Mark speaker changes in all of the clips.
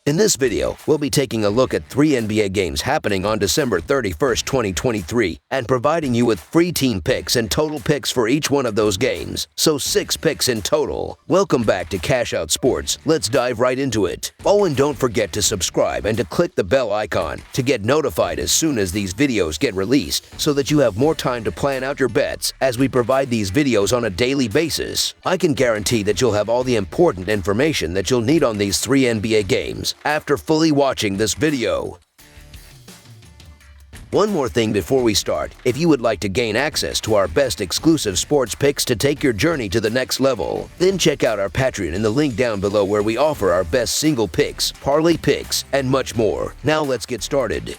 Speaker 1: In this video, we'll be taking a look at 3 NBA games happening on December 31st, 2023, and providing you with free team picks and total picks for each one of those games, so 6 picks in total. Welcome back to Cash Out Sports. Let's dive right into it. Oh, and don't forget to subscribe and to click the bell icon to get notified as soon as these videos get released, so that you have more time to plan out your bets as we provide these videos on a daily basis. I can guarantee that you'll have all the important information that you'll need on these 3 NBA games after fully watching this video. One more thing before we start, if you would like to gain access to our best exclusive sports picks to take your journey to the next level, then check out our Patreon in the link down below where we offer our best single picks, parlay picks, and much more. Now let's get started.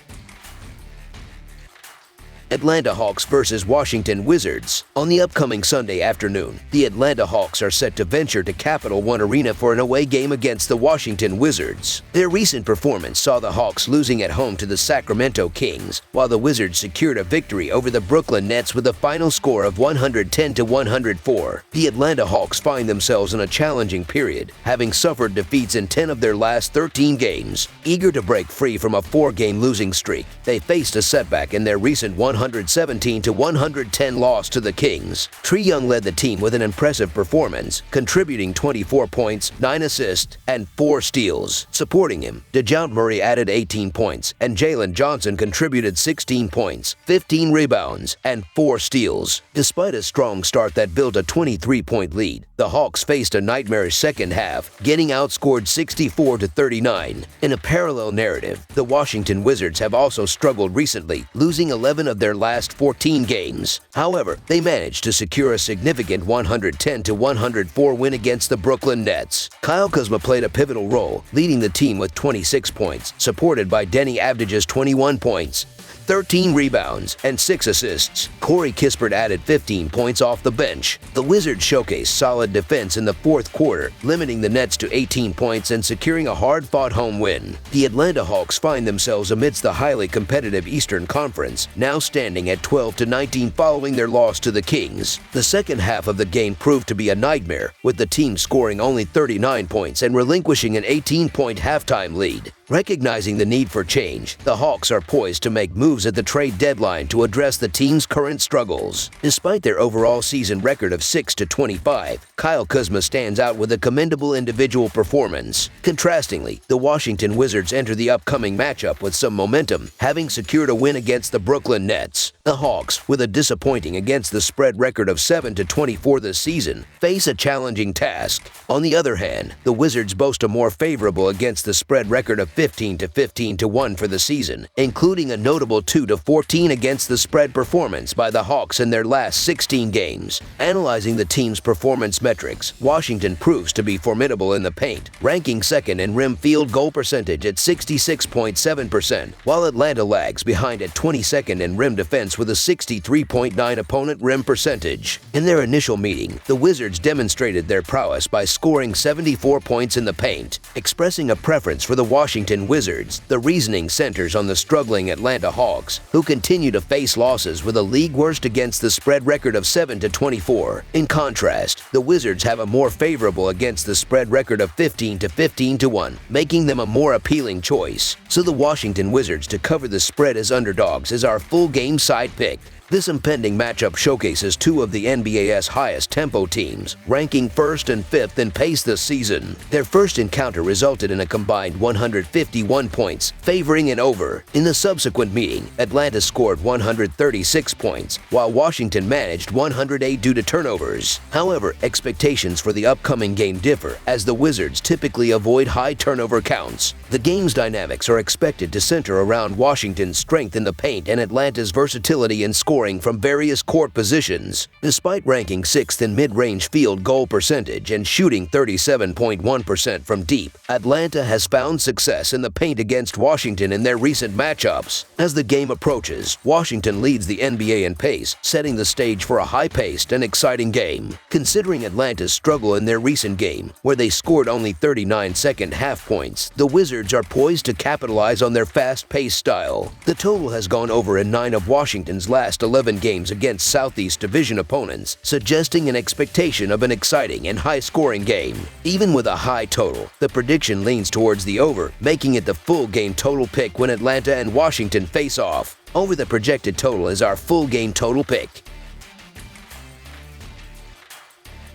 Speaker 1: Atlanta Hawks vs. Washington Wizards. On the upcoming Sunday afternoon, the Atlanta Hawks are set to venture to Capital One Arena for an away game against the Washington Wizards. Their recent performance saw the Hawks losing at home to the Sacramento Kings, while the Wizards secured a victory over the Brooklyn Nets with a final score of 110-104. The Atlanta Hawks find themselves in a challenging period, having suffered defeats in 10 of their last 13 games. Eager to break free from a 4-game losing streak, they faced a setback in their recent 117-110 loss to the Kings. Trae Young led the team with an impressive performance, contributing 24 points, 9 assists, and 4 steals. Supporting him, DeJounte Murray added 18 points, and Jalen Johnson contributed 16 points, 15 rebounds, and 4 steals. Despite a strong start that built a 23-point lead, the Hawks faced a nightmarish second half, getting outscored 64-39. In a parallel narrative, the Washington Wizards have also struggled recently, losing 11 of their last 14 games. However, they managed to secure a significant 110-104 win against the Brooklyn Nets. Kyle Kuzma played a pivotal role, leading the team with 26 points, supported by Denny Avdija's 21 points, 13 rebounds, and 6 assists. Corey Kispert added 15 points off the bench. The Wizards showcased solid defense in the fourth quarter, limiting the Nets to 18 points and securing a hard-fought home win. The Atlanta Hawks find themselves amidst the highly competitive Eastern Conference, now standing at 12-19 following their loss to the Kings. The second half of the game proved to be a nightmare, with the team scoring only 39 points and relinquishing an 18-point halftime lead. Recognizing the need for change, the Hawks are poised to make moves at the trade deadline to address the team's current struggles. Despite their overall season record of 6-25, Kyle Kuzma stands out with a commendable individual performance. Contrastingly, the Washington Wizards enter the upcoming matchup with some momentum, having secured a win against the Brooklyn Nets. The Hawks, with a disappointing against the spread record of 7-24 this season, face a challenging task. On the other hand, the Wizards boast a more favorable against the spread record of 15-15-1 for the season, including a notable 2-14 against the spread performance by the Hawks in their last 16 games. Analyzing the team's performance metrics, Washington proves to be formidable in the paint, ranking second in rim field goal percentage at 66.7%, while Atlanta lags behind at 22nd in rim defense with a 63.9 opponent rim percentage. In their initial meeting, the Wizards demonstrated their prowess by scoring 74 points in the paint. Expressing a preference for the Washington Wizards, the reasoning centers on the struggling Atlanta Hawks, who continue to face losses with a league worst against the spread record of 7-24. In contrast, the Wizards have a more favorable against the spread record of 15-15-1, making them a more appealing choice. So the Washington Wizards to cover the spread as underdogs is our full game side pick. This impending matchup showcases 2 of the NBA's highest tempo teams, ranking 1st and 5th in pace this season. Their first encounter resulted in a combined 151 points, favoring an over. In the subsequent meeting, Atlanta scored 136 points, while Washington managed 108 due to turnovers. However, expectations for the upcoming game differ, as the Wizards typically avoid high turnover counts. The game's dynamics are expected to center around Washington's strength in the paint and Atlanta's versatility in scoring from various court positions. Despite ranking 6th in mid-range field goal percentage and shooting 37.1% from deep, Atlanta has found success in the paint against Washington in their recent matchups. As the game approaches, Washington leads the NBA in pace, setting the stage for a high-paced and exciting game. Considering Atlanta's struggle in their recent game, where they scored only 39 second-half points, the Wizards are poised to capitalize on their fast-paced style. The total has gone over in 9 of Washington's last 11 games against Southeast Division opponents, suggesting an expectation of an exciting and high-scoring game. Even with a high total, the prediction leans towards the over, making it the full game total pick when Atlanta and Washington face off. Over the projected total is our full game total pick.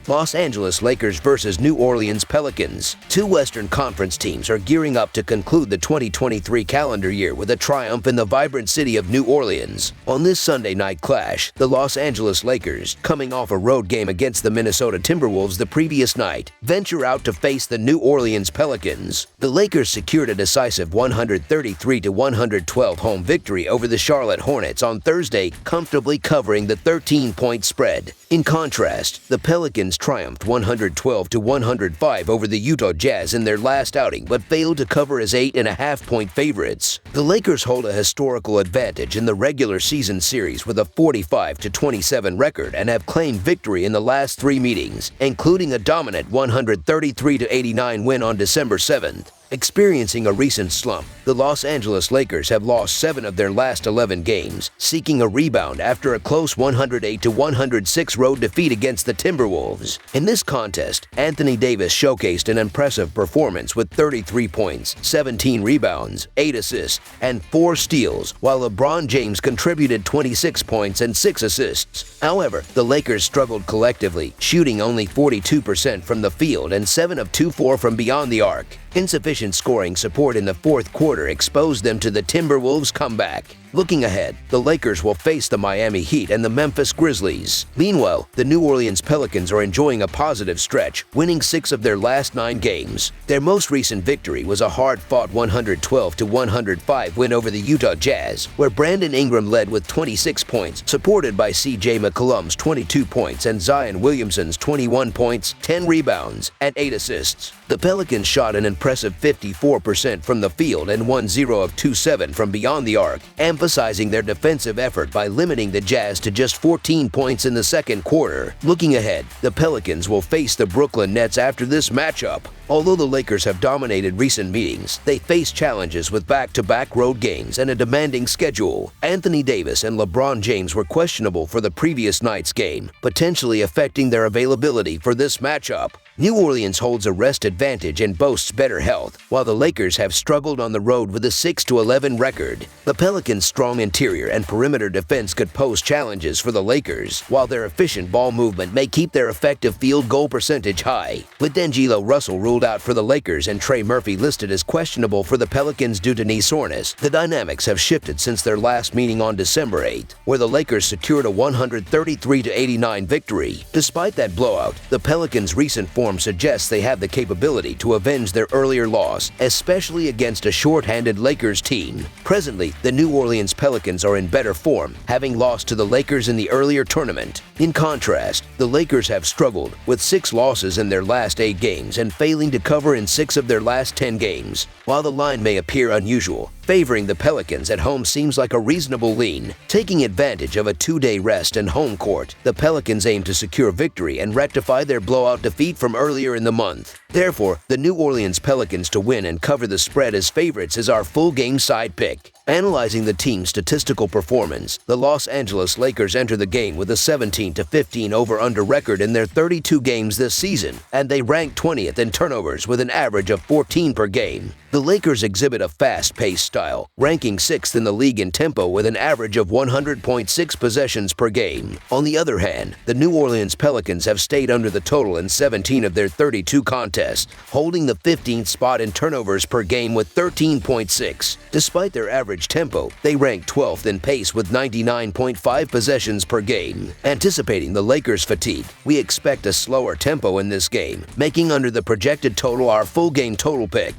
Speaker 1: Los Angeles Lakers versus New Orleans Pelicans. Two Western Conference teams are gearing up to conclude the 2023 calendar year with a triumph in the vibrant city of New Orleans. On this Sunday night clash, the Los Angeles Lakers, coming off a road game against the Minnesota Timberwolves the previous night, venture out to face the New Orleans Pelicans. The Lakers secured a decisive 133-112 home victory over the Charlotte Hornets on Thursday, comfortably covering the 13-point spread. In contrast, the Pelicans triumphed 112-105 over the Utah Jazz in their last outing, but failed to cover as 8.5-point favorites. The Lakers hold a historical advantage in the regular season series with a 45-27 record and have claimed victory in the last 3 meetings, including a dominant 133-89 win on December 7th. Experiencing a recent slump, the Los Angeles Lakers have lost 7 of their last 11 games, seeking a rebound after a close 108-106 road defeat against the Timberwolves. In this contest, Anthony Davis showcased an impressive performance with 33 points, 17 rebounds, 8 assists, and 4 steals, while LeBron James contributed 26 points and 6 assists. However, the Lakers struggled collectively, shooting only 42% from the field and 7 of 24 from beyond the arc. Insufficient scoring support in the fourth quarter exposed them to the Timberwolves' comeback. Looking ahead, the Lakers will face the Miami Heat and the Memphis Grizzlies. Meanwhile, the New Orleans Pelicans are enjoying a positive stretch, winning 6 of their last 9 games. Their most recent victory was a hard-fought 112-105 win over the Utah Jazz, where Brandon Ingram led with 26 points, supported by C.J. McCollum's 22 points and Zion Williamson's 21 points, 10 rebounds, and 8 assists. The Pelicans shot an impressive 54% from the field and won 0 of 27 from beyond the arc, emphasizing their defensive effort by limiting the Jazz to just 14 points in the second quarter. Looking ahead, the Pelicans will face the Brooklyn Nets after this matchup. Although the Lakers have dominated recent meetings, they face challenges with back-to-back road games and a demanding schedule. Anthony Davis and LeBron James were questionable for the previous night's game, potentially affecting their availability for this matchup. New Orleans holds a rest advantage and boasts better health, while the Lakers have struggled on the road with a 6-11 record. The Pelicans' strong interior and perimeter defense could pose challenges for the Lakers, while their efficient ball movement may keep their effective field goal percentage high. With D'Angelo Russell ruled out for the Lakers and Trey Murphy listed as questionable for the Pelicans due to knee soreness, the dynamics have shifted since their last meeting on December 8th, where the Lakers secured a 133-89 victory. Despite that blowout, the Pelicans' recent form suggests they have the capability to avenge their earlier loss, especially against a short-handed Lakers team. Presently, the New Orleans Pelicans are in better form, having lost to the Lakers in the earlier tournament. In contrast, the Lakers have struggled, with 6 losses in their last 8 games and failing to cover in 6 of their last 10 games. While the line may appear unusual, favoring the Pelicans at home seems like a reasonable lean. Taking advantage of a 2-day rest and home court, the Pelicans aim to secure victory and rectify their blowout defeat from earlier in the month. Therefore, the New Orleans Pelicans to win and cover the spread as favorites is our full game side pick. Analyzing the team's statistical performance, the Los Angeles Lakers enter the game with a 17-15 over-under record in their 32 games this season, and they rank 20th in turnovers with an average of 14 per game. The Lakers exhibit a fast-paced style, ranking 6th in the league in tempo with an average of 100.6 possessions per game. On the other hand, the New Orleans Pelicans have stayed under the total in 17 of their 32 contests, holding the 15th spot in turnovers per game with 13.6. Despite their average tempo, they rank 12th in pace with 99.5 possessions per game. Anticipating the Lakers' fatigue, we expect a slower tempo in this game, making under the projected total our full game total pick.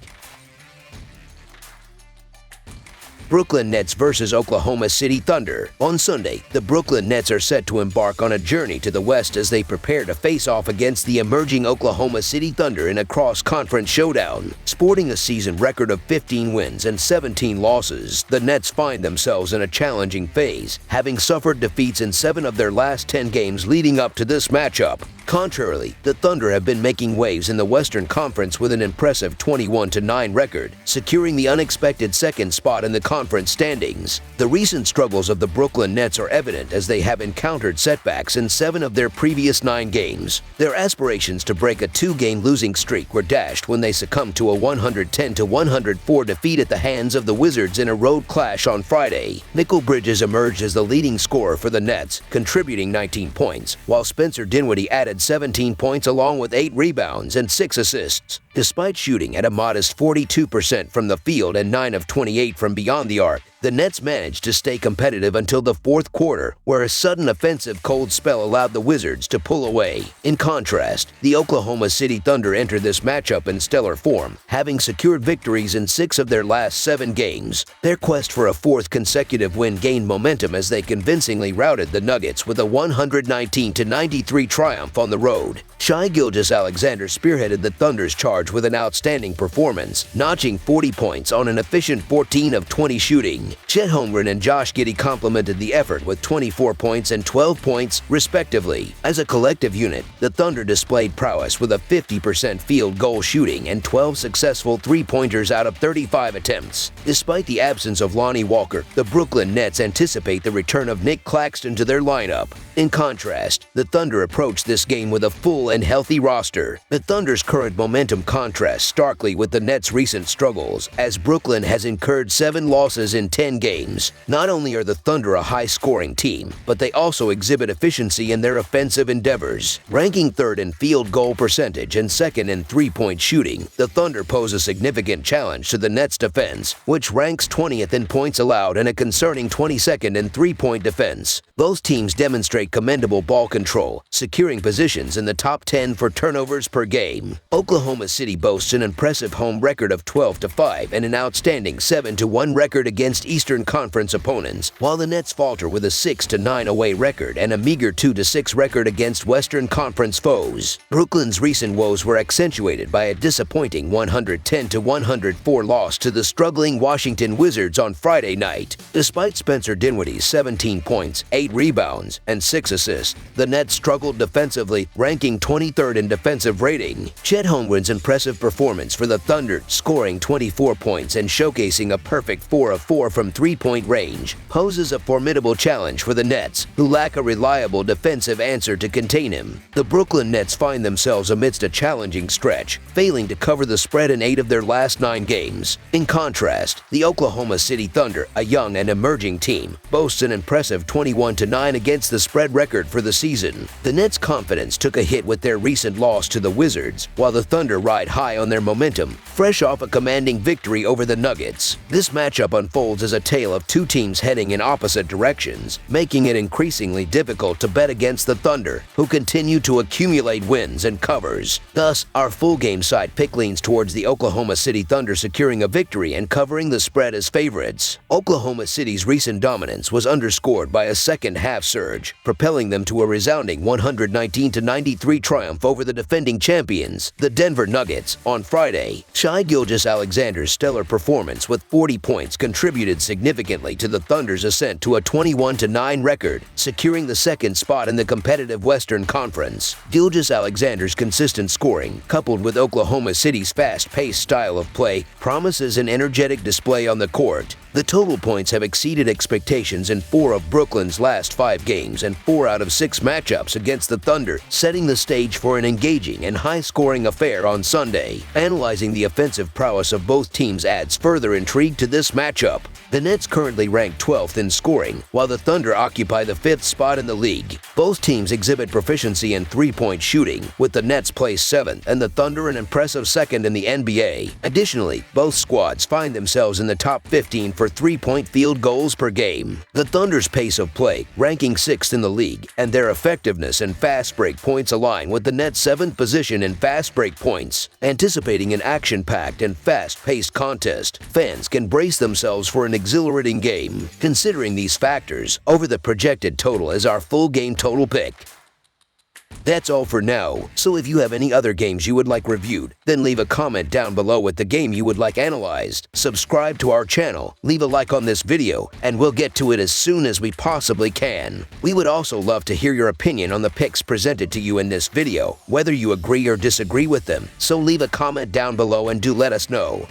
Speaker 1: Brooklyn Nets versus Oklahoma City Thunder. On Sunday, the Brooklyn Nets are set to embark on a journey to the West as they prepare to face off against the emerging Oklahoma City Thunder in a cross-conference showdown. Sporting a season record of 15 wins and 17 losses, the Nets find themselves in a challenging phase, having suffered defeats in 7 of their last 10 games leading up to this matchup. Contrarily, the Thunder have been making waves in the Western Conference with an impressive 21-9 record, securing the unexpected second spot in the conference conference standings. The recent struggles of the Brooklyn Nets are evident as they have encountered setbacks in 7 of their previous 9 games. Their aspirations to break a 2-game losing streak were dashed when they succumbed to a 110-104 defeat at the hands of the Wizards in a road clash on Friday. Mikal Bridges emerged as the leading scorer for the Nets, contributing 19 points, while Spencer Dinwiddie added 17 points along with 8 rebounds and 6 assists. Despite shooting at a modest 42% from the field and 9 of 28 from beyond the arc, the Nets managed to stay competitive until the fourth quarter, where a sudden offensive cold spell allowed the Wizards to pull away. In contrast, the Oklahoma City Thunder entered this matchup in stellar form, having secured victories in 6 of their last 7 games. Their quest for a 4th consecutive win gained momentum as they convincingly routed the Nuggets with a 119-93 triumph on the road. Shai Gilgeous-Alexander spearheaded the Thunder's charge with an outstanding performance, notching 40 points on an efficient 14 of 20 shooting. Chet Holmgren and Josh Giddey complemented the effort with 24 points and 12 points, respectively. As a collective unit, the Thunder displayed prowess with a 50% field goal shooting and 12 successful three-pointers out of 35 attempts. Despite the absence of Lonnie Walker, the Brooklyn Nets anticipate the return of Nick Claxton to their lineup. In contrast, the Thunder approached this game with a full and healthy roster. The Thunder's current momentum contrasts starkly with the Nets' recent struggles, as Brooklyn has incurred 7 losses in 10 games. Not only are the Thunder a high-scoring team, but they also exhibit efficiency in their offensive endeavors. Ranking 3rd in field goal percentage and 2nd in three-point shooting, the Thunder pose a significant challenge to the Nets' defense, which ranks 20th in points allowed and a concerning 22nd in three-point defense. Both teams demonstrate commendable ball control, securing positions in the top 10 for turnovers per game. Oklahoma City boasts an impressive home record of 12-5 and an outstanding 7-1 record against Eastern Conference opponents, while the Nets falter with a 6-9 away record and a meager 2-6 record against Western Conference foes. Brooklyn's recent woes were accentuated by a disappointing 110-104 loss to the struggling Washington Wizards on Friday night. Despite Spencer Dinwiddie's 17 points, 8 rebounds, and 6 assists, the Nets struggled defensively, ranking 23rd in defensive rating. Chet Holmgren's impressive performance for the Thunder, scoring 24 points and showcasing a perfect 4 of 4 from three-point range, poses a formidable challenge for the Nets, who lack a reliable defensive answer to contain him. The Brooklyn Nets find themselves amidst a challenging stretch, failing to cover the spread in 8 of their last 9 games. In contrast, the Oklahoma City Thunder, a young and emerging team, boasts an impressive 21-9 against the spread record for the season. The Nets' confidence took a hit with their recent loss to the Wizards, while the Thunder ride high on their momentum, fresh off a commanding victory over the Nuggets. This matchup unfolds as a tale of 2 teams heading in opposite directions, making it increasingly difficult to bet against the Thunder, who continue to accumulate wins and covers. Thus, our full game side pick leans towards the Oklahoma City Thunder securing a victory and covering the spread as favorites. Oklahoma City's recent dominance was underscored by a second-half surge, propelling them to a resounding 119-93 triumph over the defending champions, the Denver Nuggets, on Friday. Shai Gilgeous-Alexander's stellar performance with 40 points contributed significantly to the Thunder's ascent to a 21-9 record, securing the 2nd spot in the competitive Western Conference. Gilgeous-Alexander's consistent scoring, coupled with Oklahoma City's fast-paced style of play, promises an energetic display on the court. The total points have exceeded expectations in 4 of Brooklyn's last 5 games and 4 out of 6 matchups against the Thunder, setting the stage for an engaging and high-scoring affair on Sunday. Analyzing the offensive prowess of both teams adds further intrigue to this matchup. The Nets currently rank 12th in scoring, while the Thunder occupy the 5th spot in the league. Both teams exhibit proficiency in three-point shooting, with the Nets placed 7th and the Thunder an impressive 2nd in the NBA. Additionally, both squads find themselves in the top 15 for three-point field goals per game. The Thunder's pace of play, ranking 6th in the league, and their effectiveness in fast break points align with the Nets' 7th position in fast break points. Anticipating an action-packed and fast-paced contest, fans can brace themselves for an exhilarating game. Considering these factors, over the projected total is our full game total pick. That's all for now, so if you have any other games you would like reviewed, then leave a comment down below with the game you would like analyzed. Subscribe to our channel, leave a like on this video, and we'll get to it as soon as we possibly can. We would also love to hear your opinion on the picks presented to you in this video, whether you agree or disagree with them, so leave a comment down below and do let us know.